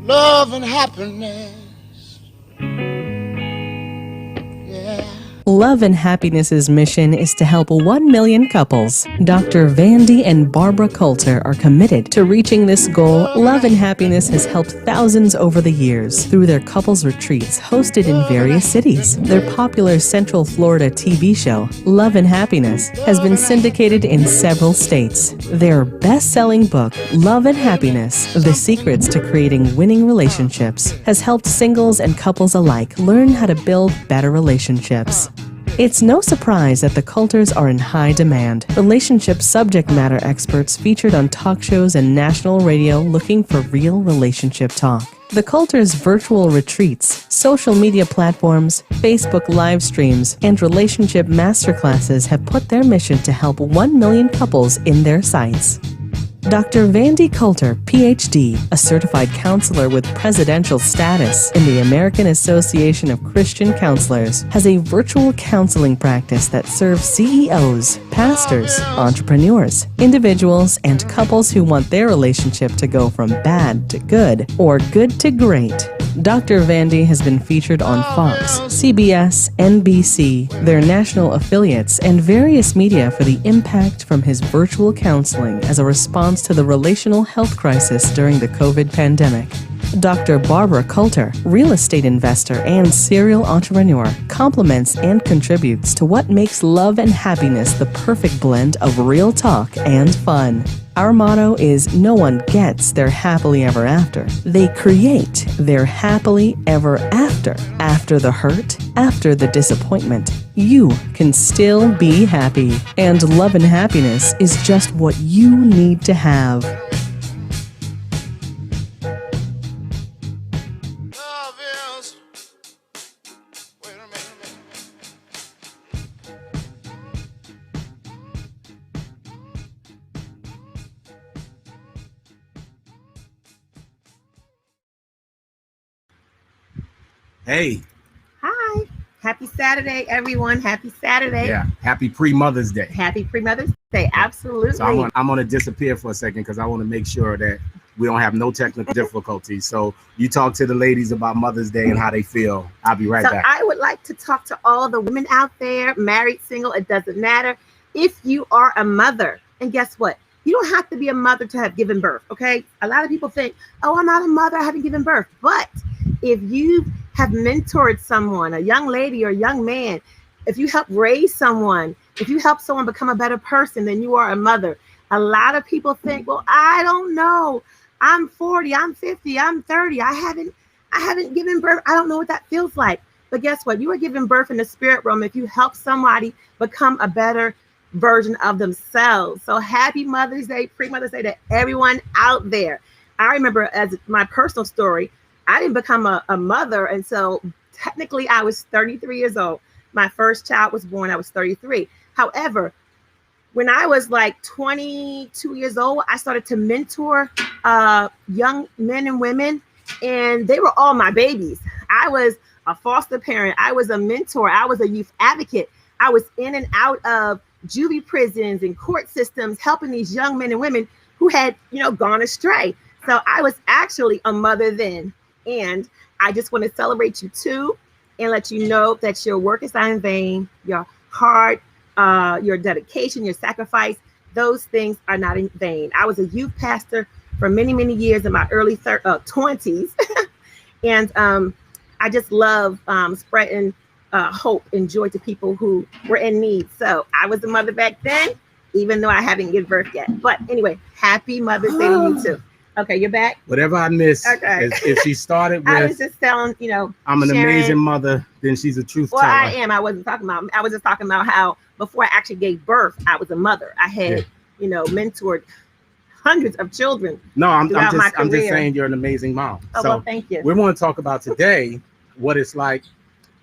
love and happiness. Yeah. Love and Happiness's mission is to help 1 million couples. Dr. Vandy and Barbara Coulter are committed to reaching this goal. Love and Happiness has helped thousands over the years through their couples retreats hosted in various cities. Their popular Central Florida TV show, Love and Happiness, has been syndicated in several states. Their best-selling book, Love and Happiness: The Secrets to Creating Winning Relationships, has helped singles and couples alike learn how to build better relationships. It's no surprise that the Coulters are in high demand. Relationship subject matter experts featured on talk shows and national radio looking for real relationship talk. The Coulters' virtual retreats, social media platforms, Facebook live streams, and relationship masterclasses have put their mission to help 1 million couples in their sights. Dr. Vandy Coulter, Ph.D., a certified counselor with presidential status in the American Association of Christian Counselors, has a virtual counseling practice that serves CEOs, pastors, entrepreneurs, individuals, and couples who want their relationship to go from bad to good or good to great. Dr. Vandy has been featured on Fox, CBS, NBC, their national affiliates, and various media for the impact from his virtual counseling as a response to the relational health crisis during the COVID pandemic. Dr. Barbara Coulter, real estate investor and serial entrepreneur, complements and contributes to what makes Love and Happiness the perfect blend of real talk and fun. Our motto is no one gets their happily ever after. They create their happily ever after. After the hurt, after the disappointment, you can still be happy. And Love and Happiness is just what you need to have. Love is. Wait a minute. Hey. Hi. Happy Saturday, everyone. Happy Saturday. Yeah. Happy pre-Mother's Day. Happy pre-Mother's Day. Absolutely. So I'm gonna disappear for a second because I want to make sure that we don't have no technical difficulties. So you talk to the ladies about Mother's Day and how they feel. I'll be right back. I would like to talk to all the women out there, married, single, it doesn't matter. If you are a mother, and guess what? You don't have to be a mother to have given birth, okay? A lot of people think, oh, I'm not a mother, I haven't given birth. But if you have mentored someone, a young lady or a young man, if you help raise someone, if you help someone become a better person, then you are a mother. A lot of people think, well, I don't know. I'm 40, I'm 50, I'm 30. I haven't given birth. I don't know what that feels like. But guess what? You are giving birth in the spirit realm if you help somebody become a better version of themselves. So happy Mother's Day, pre-Mother's Day to everyone out there. I remember, as my personal story, I didn't become a mother until technically I was 33 years old. My first child was born, I was 33. However, when I was like 22 years old, I started to mentor young men and women, and they were all my babies. I was a foster parent. I was a mentor. I was a youth advocate. I was in and out of juvie prisons and court systems, helping these young men and women who had, gone astray. So I was actually a mother then. And I just want to celebrate you too and let you know that your work is not in vain. Your heart, your dedication, your sacrifice, those things are not in vain. I was a youth pastor for many, many years in my early 20s. And I just love spreading hope and joy to people who were in need. So I was a mother back then, even though I haven't given birth yet. But anyway, happy Mother's Day to you too. Okay, you're back. Whatever I missed, okay. If she started with, I was just telling, I'm an sharing, amazing mother, then she's a truth teller. Well, I am. I was just talking about how before I actually gave birth, I was a mother. I had, mentored hundreds of children. No, I'm just saying you're an amazing mom. Oh, so well, thank you. We want to talk about today what it's like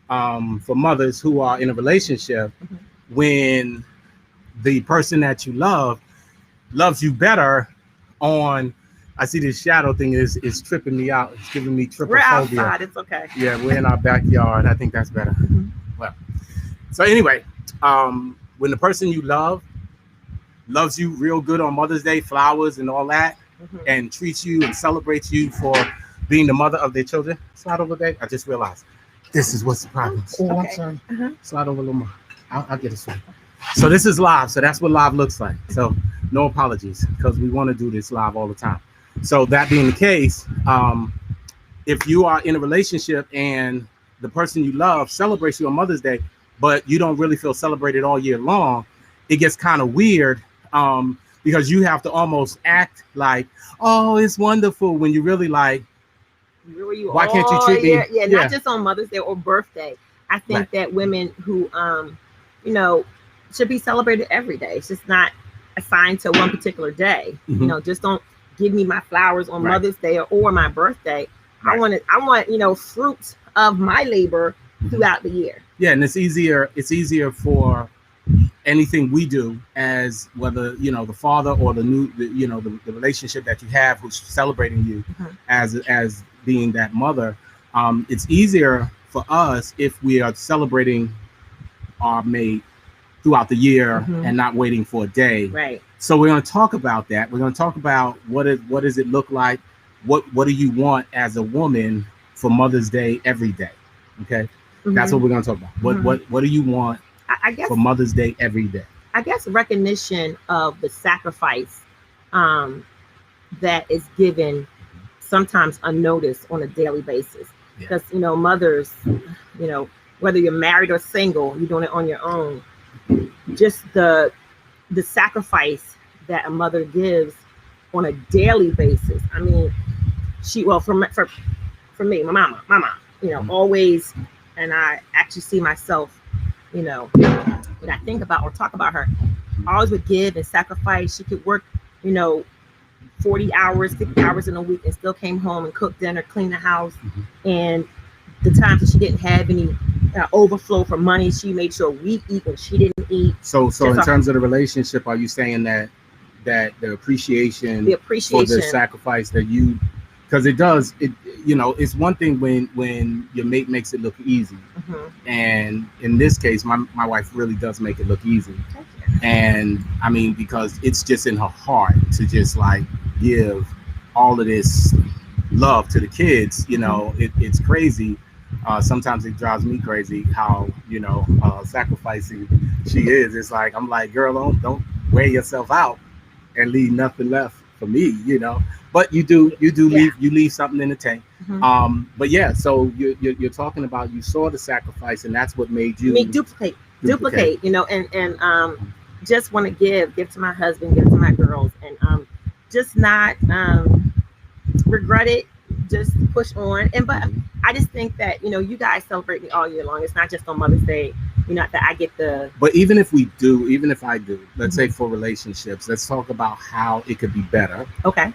for mothers who are in a relationship when the person that you love loves you better on. I see this shadow thing is tripping me out. It's giving me trypophobia. We're outside. It's okay. Yeah, we're in our backyard. I think that's better. Well, so anyway, when the person you love loves you real good on Mother's Day, flowers and all that, and treats you and celebrates you for being the mother of their children. Slide over, babe. I just realized this is what's the problem. Oh, I'm Okay. sorry. Slide over a little more. I'll get it straight. So this is live. So that's what live looks like. So no apologies, because we want to do this live all the time. So that being the case, if you are in a relationship and the person you love celebrates you on Mother's Day, but you don't really feel celebrated all year long, it gets kind of weird, because you have to almost act like, oh, it's wonderful, when you really like, why can't you treat me? Yeah, not just on Mother's Day or birthday. I think that women who, you know, should be celebrated every day. It's just not assigned to one particular day. You know, just don't give me my flowers on Mother's Day or my birthday. I want, you know, fruits of my labor throughout the year. Yeah, and it's easier for anything we do, as whether, you know, the father or the relationship that you have who's celebrating you as being that mother. It's easier for us if we are celebrating our mate throughout the year and not waiting for a day. Right. So we're going to talk about that. We're going to talk about what does it look like? What do you want as a woman for Mother's Day every day? Okay. That's what we're going to talk about. What do you want I guess, for Mother's Day every day? I guess recognition of the sacrifice that is given sometimes unnoticed on a daily basis. Because, you know, mothers, you know, whether you're married or single, you're doing it on your own. Just the sacrifice that a mother gives on a daily basis. I mean, for me, my mama, you know, always, and I actually see myself, you know, when I think about or talk about her, I always would give and sacrifice. She could work, you know, 40 hours, 50 hours in a week and still came home and cooked dinner, cleaned the house. And the times that she didn't have any overflow for money, she made sure we eat when she didn't eat. So in terms of the relationship, are you saying that the appreciation for the sacrifice that you, because it you know, it's one thing when your mate makes it look easy, and in this case my wife really does make it look easy. And I mean, because it's just in her heart to just like give all of this love to the kids, you know. It's crazy. Sometimes it drives me crazy how, you know, sacrificing she is. It's like, I'm like, girl, don't wear yourself out and leave nothing left for me, you know. But you do leave something in the tank. But yeah, so you're talking about, you saw the sacrifice, and that's what made you duplicate, you know, and just want to give to my husband, give to my girls, and just not regret it, just push on. And but I just think that, you know, you guys celebrate me all year long. It's not just on Mother's Day, you know, that I get the. But even if I do, let's say for relationships, let's talk about how it could be better. Okay,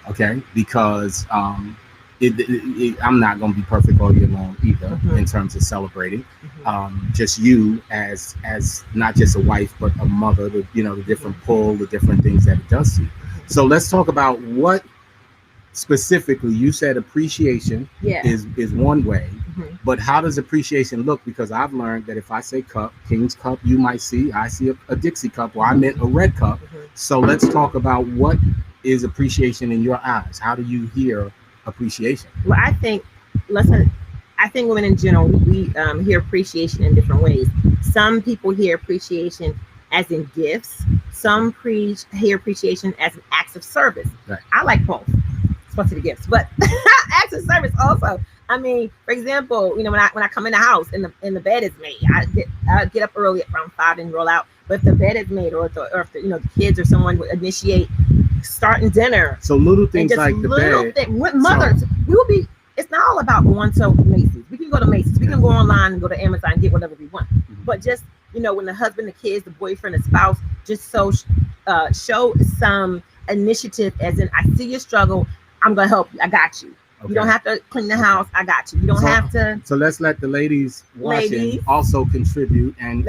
because I'm not going to be perfect all year long either, in terms of celebrating. Just you as not just a wife but a mother, the different pull, the different things that it does to you. So let's talk about what specifically you said. Appreciation is one way, but how does appreciation look? Because I've learned that if I say cup, King's cup, I see a Dixie cup, or I meant a red cup. So let's talk about what is appreciation in your eyes. How do you hear appreciation? Well, I think women in general, we hear appreciation in different ways. Some people hear appreciation as in gifts. Some hear appreciation as an acts of service. Right. I like both, especially the gifts, but acts of service also. I mean, for example, you know, when I come in the house and the bed is made, I get up early around 5 and roll out. But if the bed is made, or if the you know, the kids or someone would initiate starting dinner, so little things like the bed. With mothers, we will be. It's not all about going to Macy's. We can go to Macy's. We can go online and go to Amazon and get whatever we want. But just, you know, when the husband, the kids, the boyfriend, the spouse, just show some initiative, as in, I see your struggle. I'm gonna help you. I got you. Okay. You don't have to clean the house. I got you. You don't have to. So let's let the ladies watching also contribute and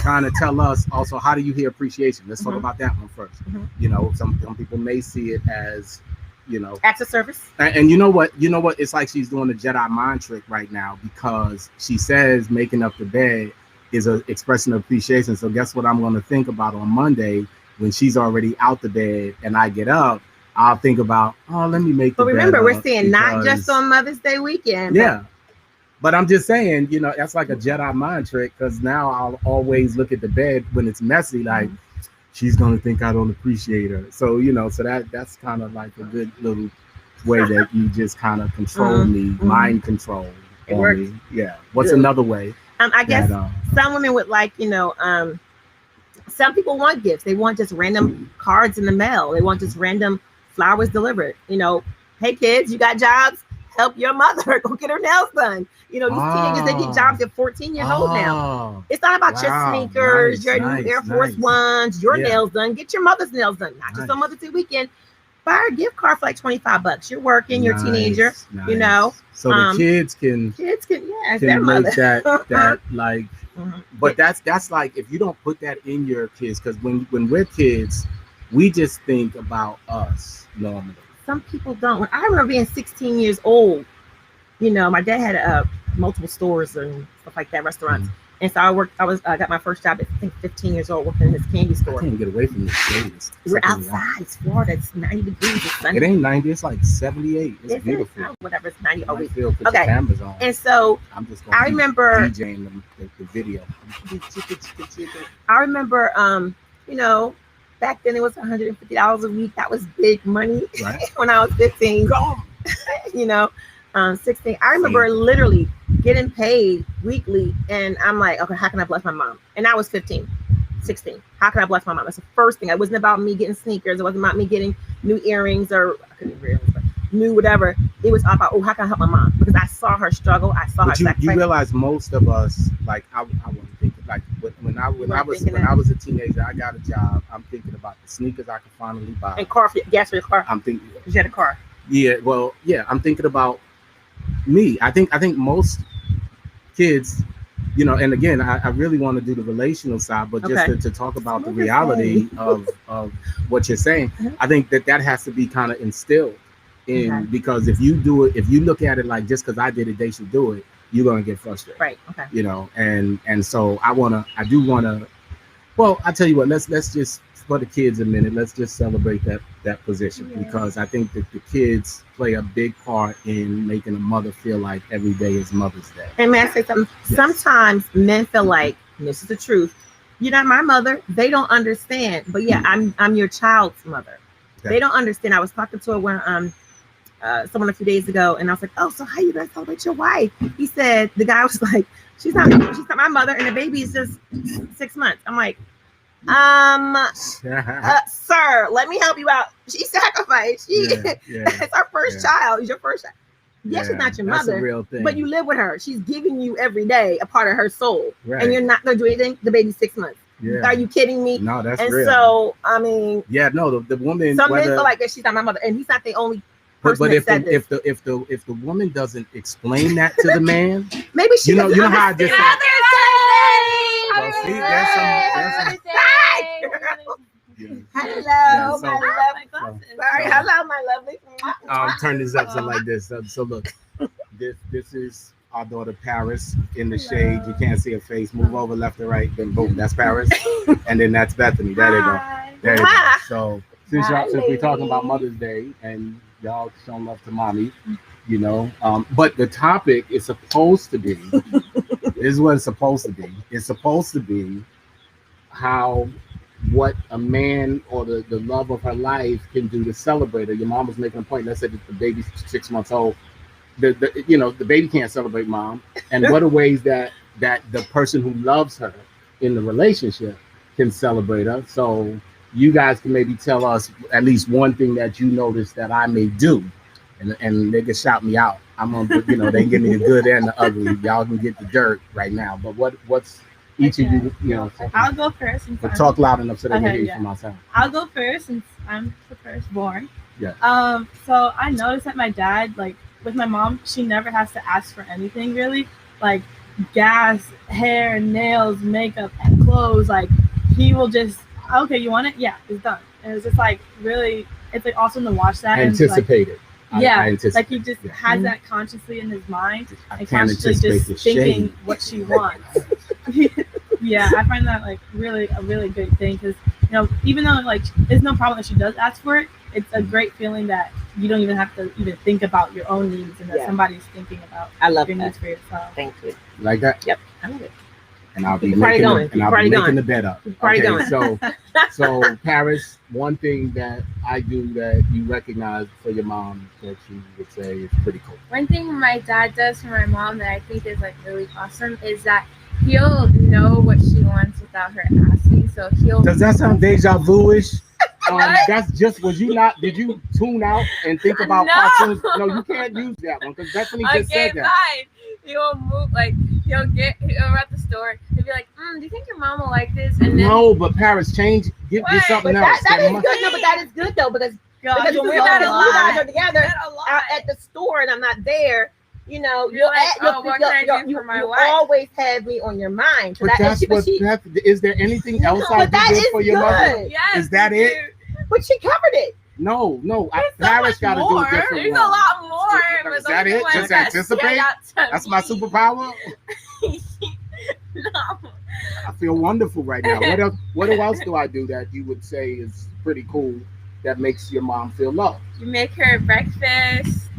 kind of tell us also, how do you hear appreciation? Let's talk about that one first. You know, some people may see it as, you know, acts of service. And you know what? It's like she's doing a Jedi mind trick right now, because she says making up the bed is an expression of appreciation. So guess what I'm going to think about on Monday when she's already out the bed and I get up? I'll think about, oh, let me make. But the remember, bed we're up saying not just because- on Mother's Day weekend. Yeah. But I'm just saying, you know, that's like a Jedi mind trick because now I'll always look at the bed when it's messy, like she's gonna think I don't appreciate her. So, you know, so that's kind of like a good little way that you just kind of control me, mind control on me. Yeah. What's another way? I guess some women would like, you know, some people want gifts. They want just random cards in the mail. They want just random flowers delivered. You know, hey kids, you got jobs? Help your mother go get her nails done. You know, these teenagers, they get jobs at 14 years old now. It's not about your sneakers, your new Air Force Ones, your nails done. Get your mother's nails done, not just on Mother's Day weekend. Buy her a gift card for like $25. You're working, you're a teenager, you know. So the kids can their mother. make that like, but that's like, if you don't put that in your kids, because when we're kids, we just think about us normally. Some people don't. When I remember being 16 years old, you know, my dad had multiple stores and stuff like that, restaurants. And so I got my first job at, I think, 15 years old, working in his candy store. I can't get away from this. We're outside. It's Florida. It's 90 degrees. It's sunny. It ain't 90. It's like 78. It's beautiful. Whatever. It's 90 a week. Put your cameras on. And so I'm just I remember DJing the video. I remember, you know, back then it was $150 a week. That was big money, right? When I was 15. You know, 16. I remember literally getting paid weekly, and I'm like, okay, how can I bless my mom? And I was 15, 16. How can I bless my mom? That's the first thing. It wasn't about me getting sneakers. It wasn't about me getting new earrings or I couldn't earrings, but new whatever. It was about, oh, how can I help my mom? Because I saw her struggle. I saw her sacrifice. You realize most of us, like I wasn't thinking, like when I was a teenager, I got a job. I'm thinking about the sneakers I could finally buy and gas for your car. I'm thinking you had a car. Yeah, well, yeah. I'm thinking about me. I think most kids, you know, and again, I really want to do the relational side, but just to talk about the reality of what you're saying, I think that has to be kind of instilled in, because if you do it, if you look at it like just because I did it, they should do it, you're gonna get frustrated, right? Okay. You know, and so I do want to. Well, I tell you what, let's just, for the kids a minute, let's just celebrate that position, because I think that the kids play a big part in making a mother feel like every day is Mother's Day. And may I say something? Yes. Sometimes men feel like, and this is the truth, you're not my mother. They don't understand. But yeah, I'm your child's mother. Okay. They don't understand. I was talking to someone a few days ago, and I was like, oh, so how you gonna celebrate your wife? He said, the guy was like, she's not my mother, and the baby is just 6 months. I'm like, sir, let me help you out. She sacrificed. It's our first child. It's your first child. Yes, she's not your mother, real thing. But you live with her. She's giving you every day a part of her soul, and you're not gonna do anything. The baby's 6 months. Are you kidding me? No, that's and real. And so, I mean, no, the woman. Some men feel like that she's not my mother, and he's not the only person. But if the woman doesn't explain that to the man, maybe she. You know how I just. Well, see, there's some Hello, my lovely. Sorry, hello, my lovely. Turn this up something like this. So look, this is our daughter Paris in the shade. You can't see her face. Move over left or right. Then boom, that's Paris, and then that's Bethany. There they go. There you go. So since we're talking about Mother's Day and y'all showing love to mommy, you know, but the topic is supposed to be. This is what it's supposed to be. It's supposed to be what a man or the love of her life can do to celebrate her. Your mom was making a point. Let's say that the baby's 6 months old. The baby can't celebrate mom. And what are ways that the person who loves her in the relationship can celebrate her? So you guys can maybe tell us at least one thing that you noticed that I may do, and they can shout me out. I'm gonna, they can give me the good and the ugly. Y'all can get the dirt right now. But what's each of you, I'll go first. But talk loud enough so they can hear you from outside. I'll go first since I'm the firstborn. Yeah. So I noticed that my dad, like with my mom, she never has to ask for anything really, like gas, hair, nails, makeup, and clothes. Like he will just, okay, you want it? Yeah, it's done. And it's just like really, it's like awesome to watch that. Anticipated. Yeah, like he just has that consciously in his mind and consciously just thinking what she wants. Yeah, I find that like a really good thing because even though like it's no problem if she does ask for it, it's a great feeling that you don't even have to even think about your own needs, and that somebody's thinking about your needs for yourself. Thank you. Like that? Yep. I love it. And I'll be making the bed up. Party Okay, going. so Paris, one thing that I do that you recognize for your mom that you would say is pretty cool. One thing my dad does for my mom that I think is like really awesome is that he'll know what she wants without her asking. So he'll. Does that sound deja vu-ish? That's just, did you tune out and think about cartoons? No, you can't use that one because Bethany just said that. Fine. He'll move, like, he'll at the store, he'll be like, do you think your mom will like this? And then, no, but Paris, get something else. That is good. No, but that is good though, because when you guys are together at the store and I'm not there, you know, you'll always have me on your mind. So is there anything else I can do for your mother? Yes, is that it? But she covered it. No, Paris got to do it different. There's a lot more. Is that it? Just anticipate? That's my superpower? No. I feel wonderful right now. What else do I do that you would say is pretty cool that makes your mom feel loved? You make her breakfast,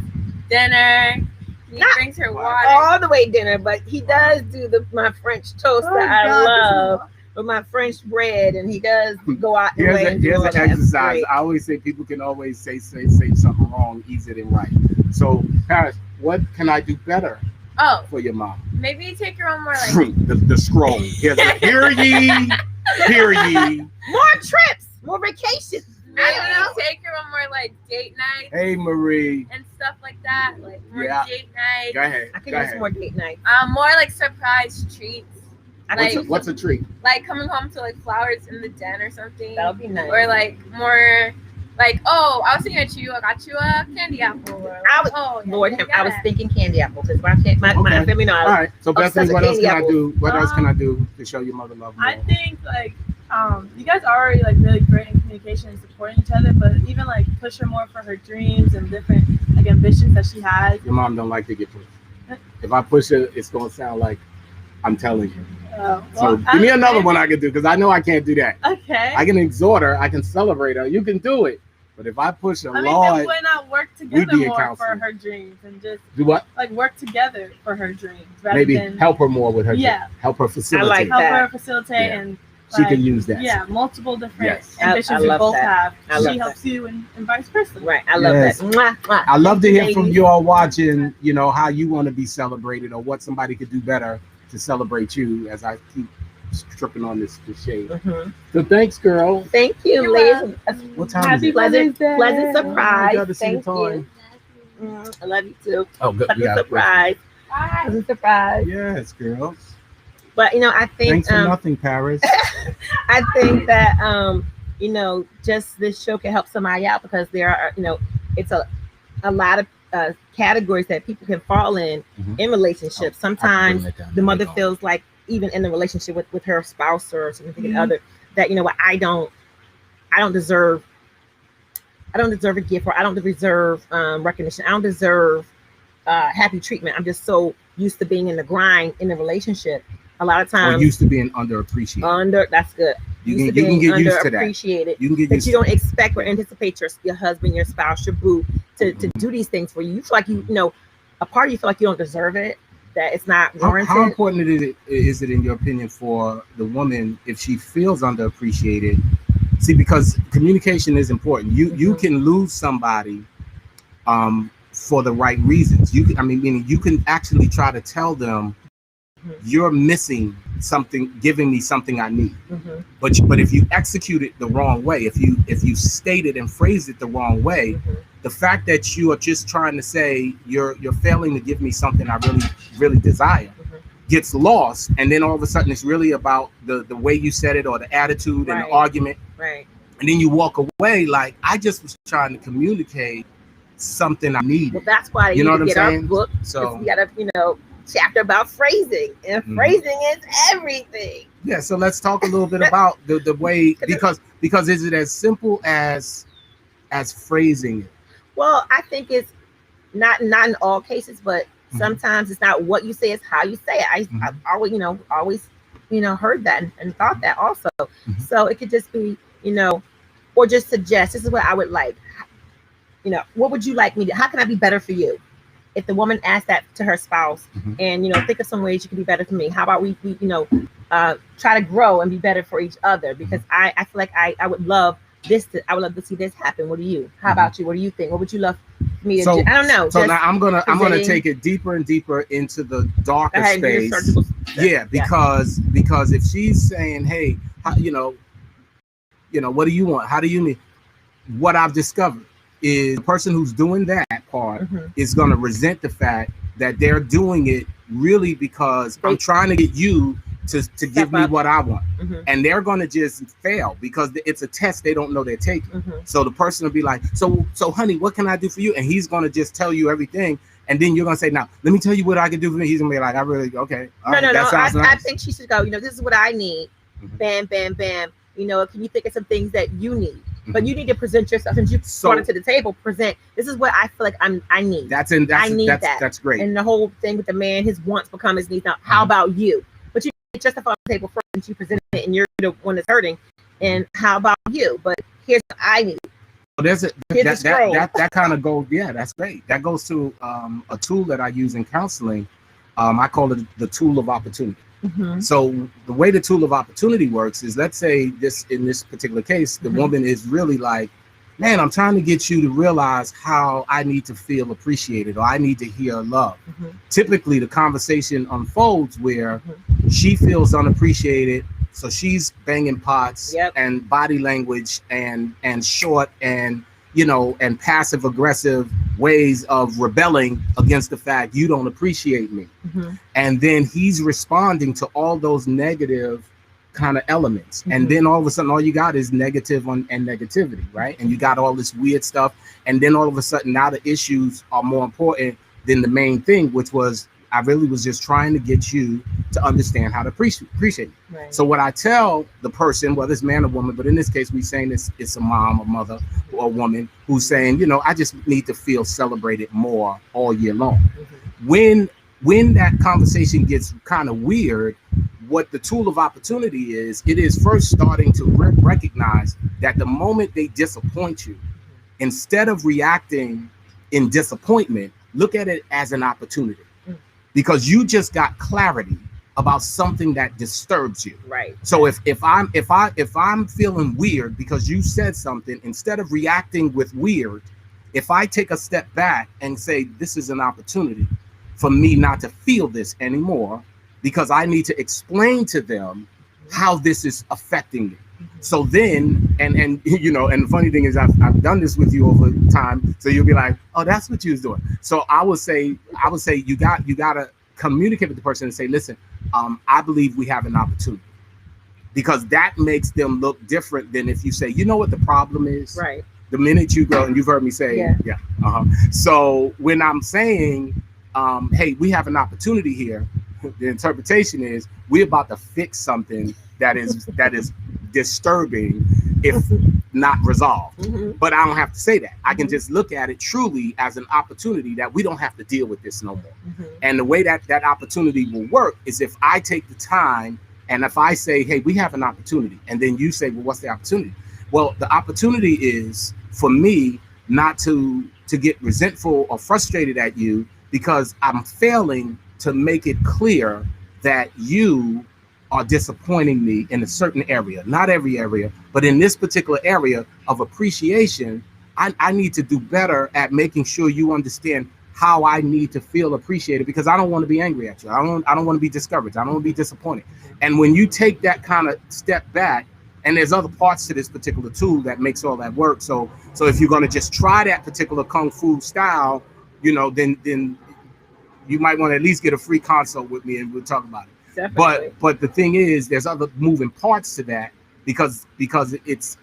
dinner. He brings her water. All the way dinner, but he does do my French toast that I love. With my French bread, and he does go out. Here's an exercise. I always say people can always say something wrong easier than right. So, Paris, what can I do better for your mom? Maybe you take her on more like the scroll. Hear ye. More trips, more vacations. Maybe take her on more like date nights. Hey, Marie. And stuff like that, like more date nights. Go ahead. I can use more date nights. More like surprise treats. What's a treat? Like coming home to like flowers in the den or something. That would be nice. Or like more like, I was thinking at you. I got you a candy apple. Or, I was thinking candy apple because my family know. All right. So Bethany, what else can I do? What else can I do to show your mother love more? I think like you guys are already like really great in communication and supporting each other, but even like push her more for her dreams and different like ambitions that she has. Your mom don't like to get pushed. If I push her, it's gonna sound like I'm telling you. So give me another one I can do because I know I can't do that. Okay. I can exhort her. I can celebrate her. You can do it. But if I push her, then Lord, why not work together more for her dreams and just do what? Like work together for her dreams rather maybe than help her more with her. dreams. Help her facilitate. Help her facilitate and she can use that. Yeah, multiple different ambitions we both have. She helps you and vice versa. Right. I love that. Mwah, mwah. I love to hear from you all watching, how you want to be celebrated or what somebody could do better to celebrate you as I keep tripping on this shade. Mm-hmm. So thanks, girl. Thank you, ladies. What time is it? Pleasant surprise. Thank you. I love you too. Oh, good. Pleasant surprise. Pleasant surprise. Yes, girls. But I think thanks for nothing, Paris. I think that just this show can help somebody out because there are it's a lot of categories that people can fall in relationships. Sometimes the mother feels like even in the relationship with her spouse or significant other that I don't deserve a gift, or I don't deserve recognition. I don't deserve happy treatment. I'm just so used to being in the grind in the relationship. A lot of times, used to being underappreciated. That's good. You can get used to that. You can get used to you don't expect or anticipate your husband, your spouse, your boo to do these things for you. You feel like a part of you feel like you don't deserve it, that it's not warranted. How important is it in your opinion for the woman if she feels underappreciated? See, because communication is important. You can lose somebody for the right reasons. Meaning you can actually try to tell them you're missing something, giving me something I need. But if you execute it the wrong way, if you state it and phrase it the wrong way, the fact that you are just trying to say you're failing to give me something I really desire gets lost, and then all of a sudden it's really about the way you said it or the attitude and the argument. Right. And then you walk away like, I just was trying to communicate something I needed. Well, that's why you know what I'm get saying? Our book. So we gotta chapter about phrasing, and phrasing is everything. Yeah, so let's talk a little bit about the way, because is it as simple as phrasing it? Well, I think it's not in all cases, but sometimes it's not what you say, it's how you say it. I always heard that and thought that also. So it could just be or just suggest, this is what I would like. what would you like me to, how can I be better for you? If the woman asked that to her spouse, and think of some ways you can be better for me. How about we try to grow and be better for each other? Because I feel like I would love this. I would love to see this happen. What do you? How about you? What do you think? What would you love me to do? I don't know. So now I'm gonna take it deeper and deeper into the darker space. Yeah, because if she's saying, hey, what do you want? How do you need? What I've discovered is the person who's doing that part is going to resent the fact that they're doing it really because I'm trying to get you to give me what I want. And they're going to just fail because it's a test they don't know they're taking. So the person will be like, so honey, what can I do for you? And he's going to just tell you everything. And then you're going to say, now, let me tell you what I can do for me. He's going to be like, okay. No. Nice. I think she should go, this is what I need. Bam, bam, bam. Can you think of some things that you need? But you need to present yourself, since you brought it to the table. Present. This is what I feel like I need. I need that. That's great. And the whole thing with the man, his wants become his needs. Now, how about you? But you justify on the table first, since you presented it, and you're the one that's hurting. And how about you? But here's what I need. Well, that kind of goes. Yeah, that's great. That goes to a tool that I use in counseling. I call it the tool of opportunity. So the way the tool of opportunity works is, let's say in this particular case, the woman is really like, man, I'm trying to get you to realize how I need to feel appreciated, or I need to hear love. Typically, the conversation unfolds where she feels unappreciated. So she's banging pots and body language and short and and passive aggressive ways of rebelling against the fact you don't appreciate me. And then he's responding to all those negative kind of elements. And then all of a sudden, all you got is negative and negativity, right? And you got all this weird stuff. And then all of a sudden, now the issues are more important than the main thing, which was, I really was just trying to get you to understand how to appreciate me. Right. So what I tell the person, whether it's man or woman, but in this case, we're saying it's a mom, a mother, or a woman who's saying, I just need to feel celebrated more all year long. When that conversation gets kind of weird, what the tool of opportunity is, it is first starting to recognize that the moment they disappoint you, instead of reacting in disappointment, look at it as an opportunity. Because you just got clarity about something that disturbs you. Right. So if I'm feeling weird because you said something, instead of reacting with weird, if I take a step back and say, this is an opportunity for me not to feel this anymore, because I need to explain to them how this is affecting me. So then, and the funny thing is, I've done this with you over time. So you'll be like, oh, that's what you was doing. So I would say you gotta communicate with the person and say, listen, I believe we have an opportunity, because that makes them look different than if you say, you know what the problem is? Right. The minute you go, and you've heard me say, So when I'm saying, hey, we have an opportunity here, the interpretation is we're about to fix something that is disturbing if not resolved. But I don't have to say that. I can just look at it truly as an opportunity that we don't have to deal with this no more. And the way that opportunity will work is if I take the time, and if I say, hey, we have an opportunity, and then you say, well, what's the opportunity? Well, the opportunity is for me not to get resentful or frustrated at you because I'm failing to make it clear that you are disappointing me in a certain area, not every area, but in this particular area of appreciation, I need to do better at making sure you understand how I need to feel appreciated, because I don't want to be angry at you. I don't want to be discouraged. I don't want to be disappointed. And when you take that kind of step back, and there's other parts to this particular tool that makes all that work. So if you're going to just try that particular Kung Fu style, then you might want to at least get a free consult with me and we'll talk about it. Definitely. But the thing is, there's other moving parts to that because it's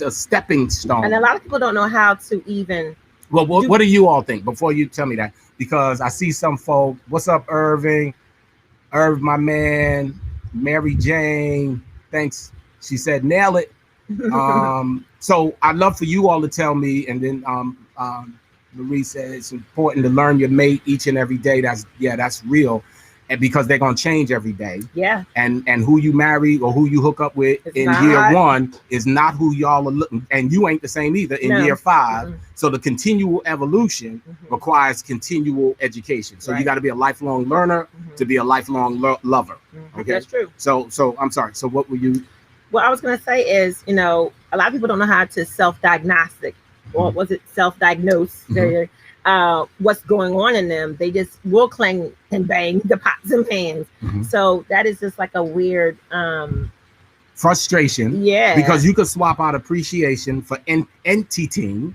a stepping stone. And a lot of people don't know how to even. Well, what do you all think before you tell me that? Because I see some folk. What's up, Irving? Irv, my man. Mary Jane. Thanks. She said, nail it. So I'd love for you all to tell me, and then Marie said it's important to learn your mate each and every day. That's real. and because they're gonna change every day. Yeah. And who you marry or who you hook up with It's in not. year 1 is not who y'all are looking, and you ain't the same either in No. year 5. Mm-mm. So the continual evolution requires continual education. So you Right. got to be a lifelong learner to be a lifelong lover. Okay, That's true. So I'm sorry. So what were you? What I was going to say is, a lot of people don't know how to self-diagnostic, or was it self-diagnose? What's going on in them. They just will clang and bang the pots and pans. So that is just like a weird Frustration. Yeah. Because you could swap out appreciation for entity.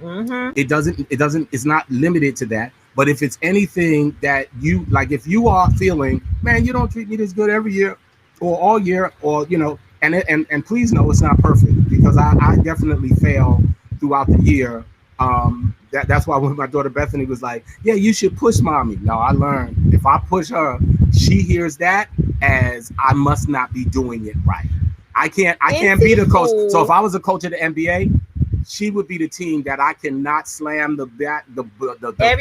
It doesn't. It's not limited to that. But if it's anything that you like, if you are feeling, man, you don't treat me this good every year, or all year, or and please know it's not perfect, because I definitely fail throughout the year. That's why when my daughter Bethany was like, yeah, you should push mommy. No, I learned if I push her, she hears that as I must not be doing it right. I can't be the coach. So if I was a coach of the NBA, she would be the team that I cannot slam the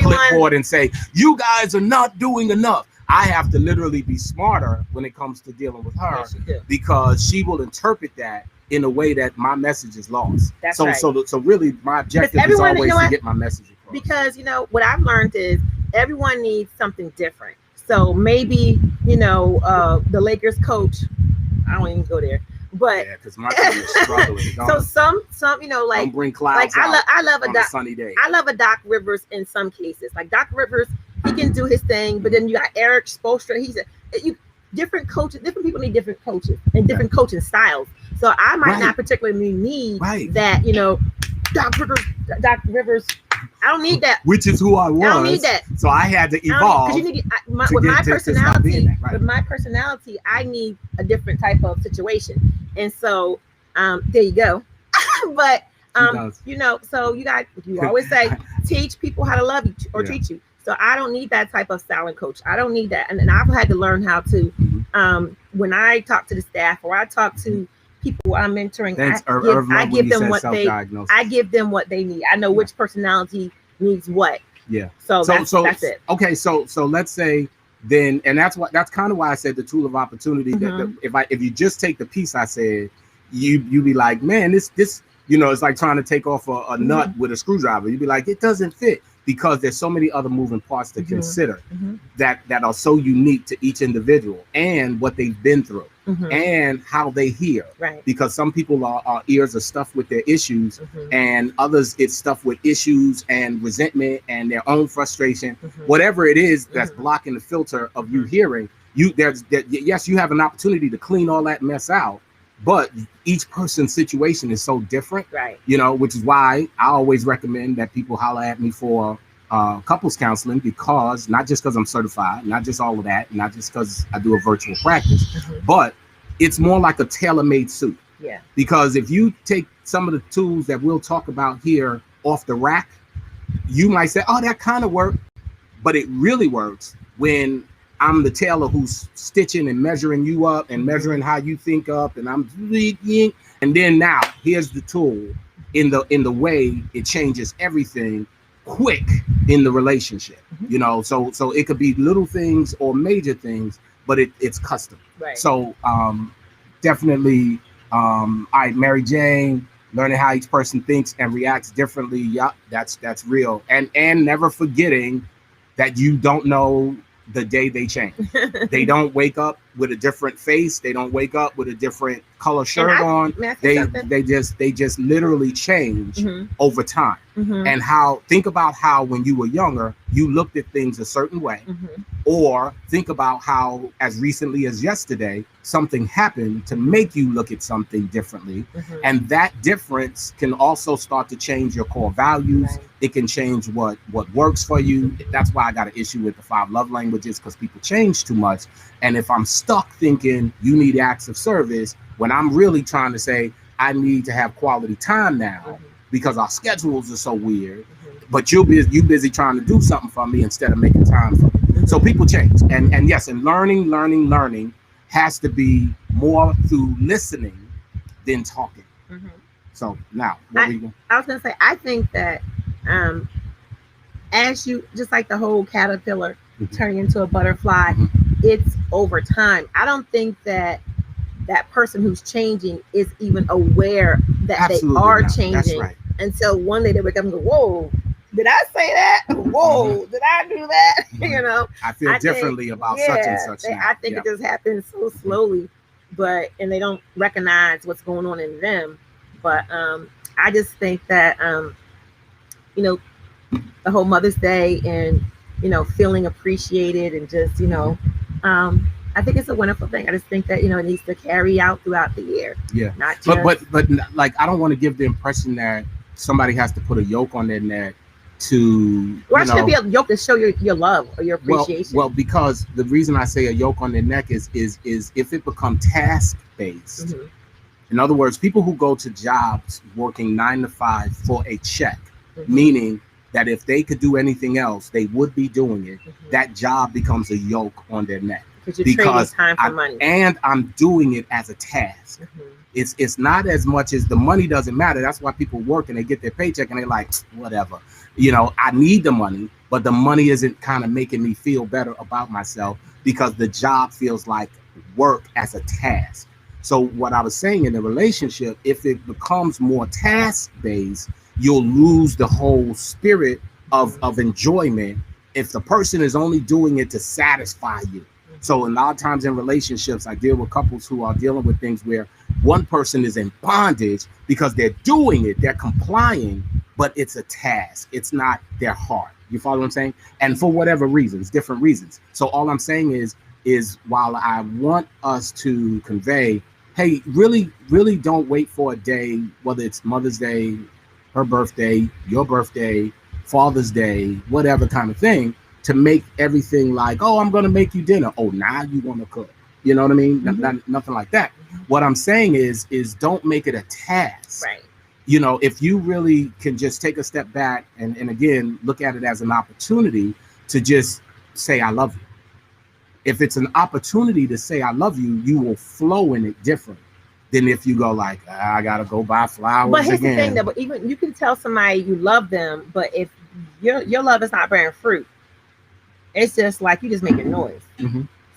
clipboard and say, you guys are not doing enough. I have to literally be smarter when it comes to dealing with her, because she will interpret that in a way that my message is lost. That's right. So really my objective is always to get my message across. Because what I've learned is everyone needs something different. So maybe the Lakers coach, I don't even go there, but yeah, because my team is struggling. So some like, don't bring clouds I love on a sunny day. I love a Doc Rivers in some cases. Like Doc Rivers, he can do his thing, but then you got Eric Spoelstra. Different coaches. Different people need different coaches and different coaching styles. So I might not particularly need that. Doc Rivers. I don't need that. Which is who I was. I don't need that. So I had to evolve. With my personality, I need a different type of situation. And so, there you go. But so you always say, teach people how to love you or treat you. So I don't need that type of styling coach. I don't need that. And I've had to learn how to, when I talk to the staff or I talk to people I'm mentoring, I give them what they need. I know which personality needs what. Yeah. So that's it. Okay. So let's say then, and that's kind of why I said the tool of opportunity. That if you just take the piece I said, you be like, man, this it's like trying to take off a nut with a screwdriver. You'd be like, it doesn't fit, because there's so many other moving parts to consider that are so unique to each individual and what they've been through and how they hear. Right. Because some people our ears are stuffed with their issues, and others it's stuffed with issues and resentment and their own frustration. Whatever it is that's blocking the filter of you hearing, yes, you have an opportunity to clean all that mess out. But each person's situation is so different, right? Which is why I always recommend that people holler at me for couples counseling, because not just because I'm certified, not just all of that, not just because I do a virtual practice, but it's more like a tailor-made suit. Yeah. Because if you take some of the tools that we'll talk about here off the rack, you might say, "Oh, that kind of worked," but it really works when I'm the tailor who's stitching and measuring you up and measuring how you think up, and and then now here's the tool in the way it changes everything quick in the relationship. So it could be little things or major things, but it's custom. Right. So definitely Mary Jane, learning how each person thinks and reacts differently. Yup, that's real. And never forgetting that you don't know the day they change. They don't wake up with a different face. They don't wake up with a different color shirt on. They just literally change over time. And think about how when you were younger, you looked at things a certain way, or think about how as recently as yesterday, something happened to make you look at something differently. And that difference can also start to change your core values. Right. It can change what works for you. That's why I got an issue with the 5 love languages, because people change too much. And if I'm stuck thinking you need acts of service, when I'm really trying to say I need to have quality time now, because our schedules are so weird, but you busy trying to do something for me instead of making time for me. So people change. And yes, and learning has to be more through listening than talking. So now, I was going to say, I think that as you, just like the whole caterpillar turning into a butterfly, it's over time. I don't think that person who's changing is even aware that Absolutely they are not. changing. That's right. Until one day they wake up and go, whoa, did I say that? Whoa, did I do that? You know, I feel differently about such and such. I think it just happens so slowly, and they don't recognize what's going on in them. But I just think that you know, the whole Mother's Day and feeling appreciated and just I think it's a wonderful thing. I just think that it needs to carry out throughout the year. Yeah, not just, but like I don't want to give the impression that somebody has to put a yoke on their neck to. Why should it be a yoke to show your love or your appreciation? Well, because the reason I say a yoke on their neck is if it become task based. In other words, people who go to jobs working 9 to 5 for a check, meaning that if they could do anything else, they would be doing it. That job becomes a yoke on their neck. Because time for money. And I'm doing it as a task. It's not as much as the money doesn't matter. That's why people work and they get their paycheck and they're like, whatever. I need the money, but the money isn't kind of making me feel better about myself because the job feels like work as a task. So what I was saying in the relationship, if it becomes more task-based, you'll lose the whole spirit of enjoyment if the person is only doing it to satisfy you. So a lot of times in relationships, I deal with couples who are dealing with things where one person is in bondage because they're doing it, they're complying, but it's a task. It's not their heart. You follow what I'm saying? And for whatever reasons, different reasons. So all I'm saying is while I want us to convey, hey, really, really don't wait for a day, whether it's Mother's Day, her birthday, your birthday, Father's Day, whatever kind of thing, to make everything like, oh, I'm going to make you dinner. Oh, now you want to cook. You know what I mean? Nothing like that. What I'm saying is don't make it a task. Right. If you really can just take a step back and again, look at it as an opportunity to just say, I love you. If it's an opportunity to say, I love you, you will flow in it different than if you go like, I got to go buy flowers. But here's again. the thing, though, but even you can tell somebody you love them, but if your love is not bearing fruit, it's just like you just making noise.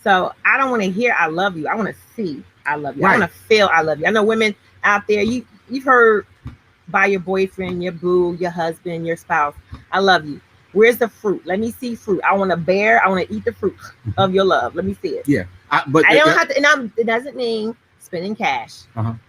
So I don't want to hear I love you. I want to see I love you. Right. I want to feel I love you. I know women out there, you've heard by your boyfriend, your boo, your husband, your spouse, I love you. Where's the fruit? Let me see fruit. I want to eat the fruit of your love. Let me see it. Yeah. But I don't have to, it doesn't mean spending cash.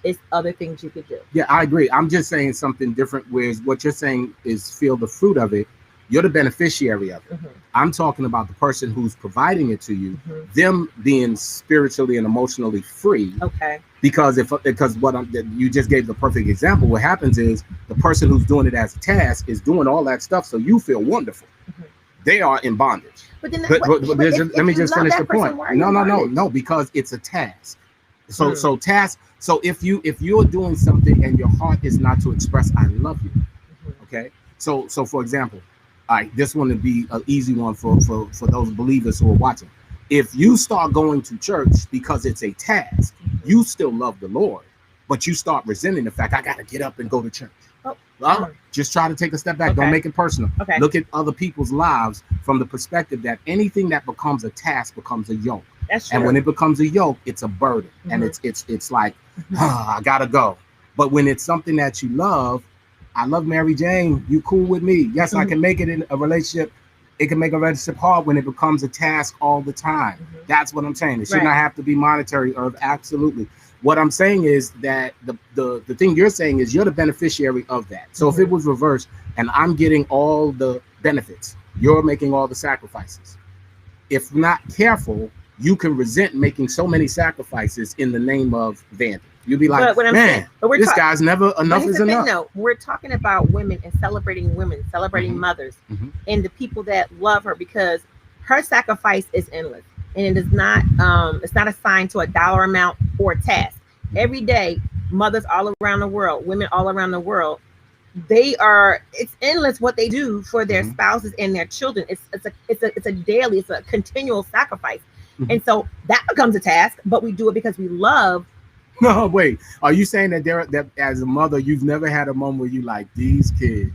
It's other things you could do. Yeah, I agree. I'm just saying something different, whereas what you're saying is feel the fruit of it. You're the beneficiary of it. I'm talking about the person who's providing it to you, them being spiritually and emotionally free. Okay. Because you just gave the perfect example. What happens is the person who's doing it as a task is doing all that stuff, so you feel wonderful. They are in bondage. But let me just finish the point. No, because it's a task. So task. So if you're doing something and your heart is not to express I love you, okay. So for example. All right, this one would be an easy one for those believers who are watching. If you start going to church because it's a task, you still love the Lord, but you start resenting the fact I got to get up and go to church. Just try to take a step back. Don't make it personal. Look at other people's lives from the perspective that anything that becomes a task becomes a yoke. That's true. And when it becomes a yoke, it's a burden, and it's like I gotta go. But when it's something that you love, I love Mary Jane. You cool with me? Yes, I can make it in a relationship. It can make a relationship hard when it becomes a task all the time. That's what I'm saying. It should not have to be monetary, or absolutely. What I'm saying is that the thing you're saying is you're the beneficiary of that. So if it was reversed and I'm getting all the benefits, you're making all the sacrifices. If not careful, you can resent making so many sacrifices in the name of Vandy. You'll be like, this guy's never enough is enough. No, we're talking about women and celebrating mothers, and the people that love her, because her sacrifice is endless, and it is not. It's not assigned to a dollar amount or a task. Every day, mothers all around the world, women all around the world, it's endless what they do for their spouses and their children. It's a continual sacrifice, and so that becomes a task. But we do it because we love. No, wait. Are you saying that as a mother, you've never had a moment where you like these kids?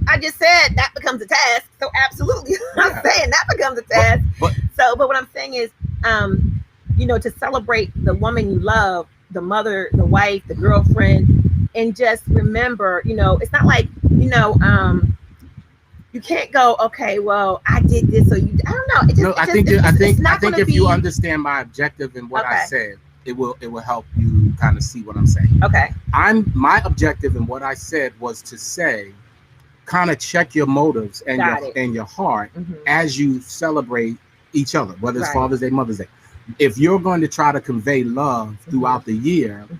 I just said that becomes a task. So absolutely, I'm saying that becomes a task. But what I'm saying is to celebrate the woman you love, the mother, the wife, the girlfriend, and just remember, it's not like, you can't go, okay, well, I did this, so you. I don't know. It just, No, I think, I think if you understand my objective and what I Okay. said, it will help you kind of see what I'm saying. Okay. My objective and what I said was to say, kind of check your motives and Got it. your heart Mhm. as you celebrate each other, whether it's Right. Father's Day, Mother's Day. If you're going to try to convey love throughout the year, Mhm.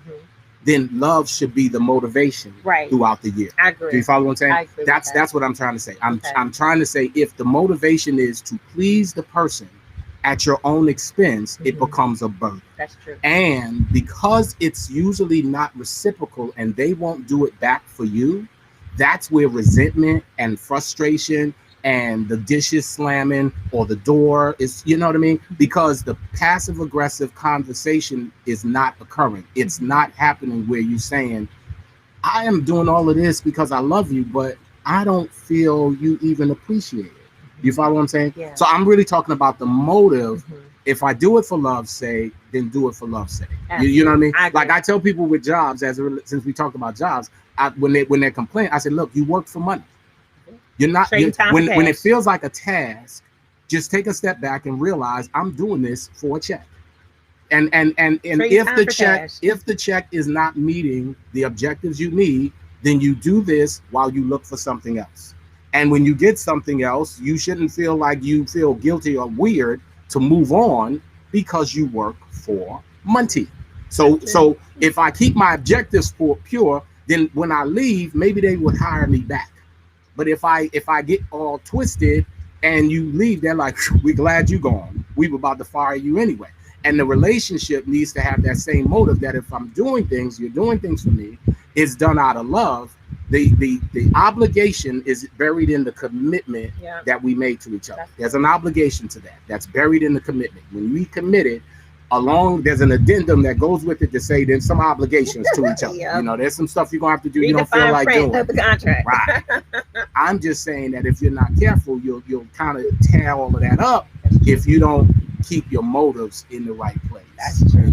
then love should be the motivation Right. throughout the year. I agree. Do you follow what I'm saying? I agree with That's that. that's what I'm trying to say. Okay. I'm trying to say, if the motivation is to please the person at your own expense, it Mhm. becomes a burden. That's true. And because it's usually not reciprocal and they won't do it back for you, that's where resentment and frustration and the dishes slamming or the door is, you know what I mean? Because the passive aggressive conversation is not occurring. It's not happening where you saying, I am doing all of this because I love you, but I don't feel you even appreciate it. You follow what I'm saying? Yeah. So I'm really talking about the motive. Mhm. If I do it for love's sake, then do it for love's sake. You know what I mean? I agree. Like I tell people with jobs, since we talked about jobs, when they complain, I said, look, you work for money. You're not Trading time for when it cash. feels like a task, just take a step back and realize I'm doing this for a check. And Trading if time the for check cash. if the check is not meeting the objectives you need, then you do this while you look for something else. And when you get something else, you shouldn't feel like you feel guilty or weird to move on because you work for money. So if I keep my objectives pure, then when I leave, maybe they would hire me back. But if I get all twisted and you leave, they're like, we're glad you gone. We were about to fire you anyway. And the relationship needs to have that same motive, that if I'm doing things, you're doing things for me, it's done out of love. The obligation is buried in the commitment that we made to each other. There's an obligation to that. That's buried in the commitment. When we committed, there's an addendum that goes with it to say there's some obligations to each other. Yep. There's some stuff you're gonna have to do Read you the don't feel fine like print doing. of the contract. Right. I'm just saying that if you're not careful, you'll kind of tear all of that up if you don't keep your motives in the right place. That's true.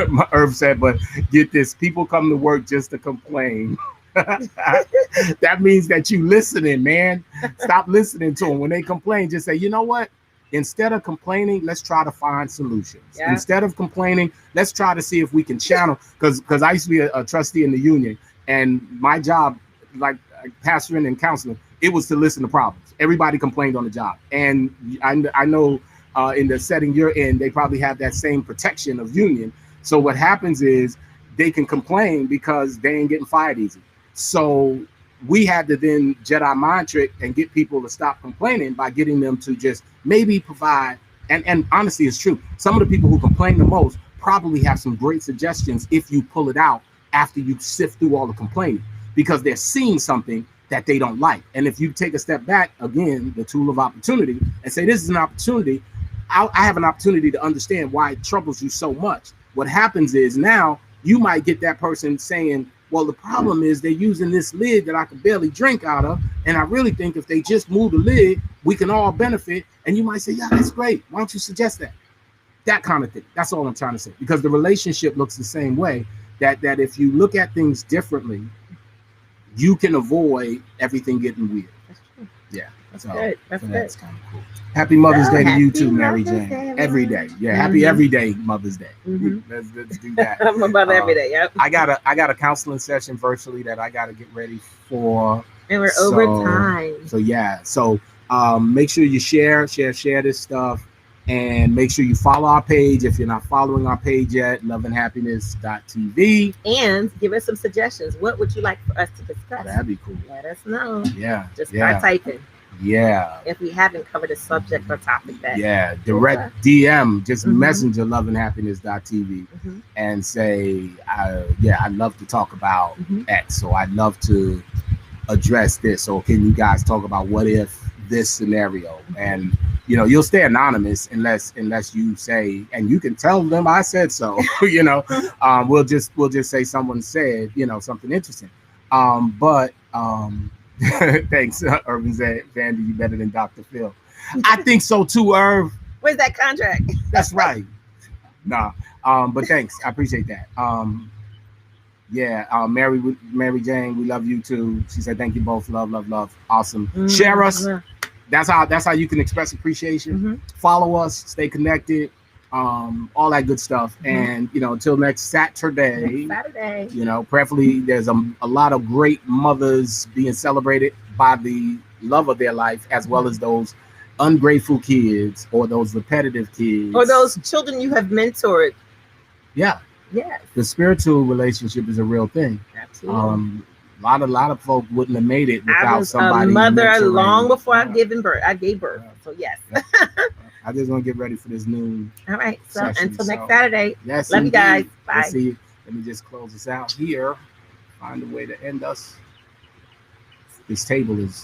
My Irv said, but get this, people come to work just to complain. That means that you listening, man. Stop listening to them. When they complain, just say, you know what? Instead of complaining, let's try to find solutions. Yeah. Instead of complaining, let's try to see if we can channel. Because I used to be a trustee in the union, and my job, like pastoring and counseling, it was to listen to problems. Everybody complained on the job, and I know in the setting you're in, they probably have that same protection of union. So what happens is they can complain because they ain't getting fired easy. So we had to then Jedi mind trick and get people to stop complaining by getting them to just maybe provide. And honestly, it's true. Some of the people who complain the most probably have some great suggestions if you pull it out after you sift through all the complaining, because they're seeing something that they don't like. And if you take a step back, again, the tool of opportunity, and say, this is an opportunity. I have an opportunity to understand why it troubles you so much. What happens is now you might get that person saying, well, the problem is they're using this lid that I could barely drink out of. And I really think if they just move the lid, we can all benefit. And you might say, yeah, that's great. Why don't you suggest that? That kind of thing. That's all I'm trying to say. Because the relationship looks the same way, that if you look at things differently, you can avoid everything getting weird. That's true. Yeah. That's good. That's good. That's kind of cool. Happy Mother's Day to you Happy too, Mary Mother's Jane. Day, Every day. Yeah, happy everyday Mother's Day. Mhm. Let's do that. I'm a mother every day. Yep. I got a counseling session virtually that I got to get ready for. And we're over time. So yeah. So make sure you share this stuff, and make sure you follow our page if you're not following our page yet, loveandhappiness.tv. And give us some suggestions. What would you like for us to discuss? That'd be cool. Let us know. Yeah. Just start typing. Yeah. If we haven't covered a subject or topic that. Yeah. Direct DM, just Mhm. messenger loveandhappiness.tv Mhm. and say, I'd love to talk about Mhm. X. So I'd love to address this. Or can you guys talk about what if this scenario? And you'll stay anonymous unless you say, and you can tell them I said so. We'll just say someone said something interesting. Thanks, Irvin said, Vandy, you better than Dr. Phil. I think so too, Irv. Where's that contract? That's right. Nah. But thanks. I appreciate that. Yeah, Mary Jane, we love you too. She said thank you both. Love, love, love. Awesome. Share us. That's how you can express appreciation. Follow us, stay connected, all that good stuff. And until next Saturday, prayerfully there's a lot of great mothers being celebrated by the love of their life, as well as those ungrateful kids or those repetitive kids or those children you have mentored. Yeah. Yes. The spiritual relationship is a real thing. Absolutely. A lot of folk wouldn't have made it without I was somebody. a mother mentoring. long before I gave birth. I gave birth. So yes. I just want to get ready for this new. All right. So session. until next Saturday. Yes. Love you guys. Bye. Let's see. Let me just close this out here. Find a way to end us. This table is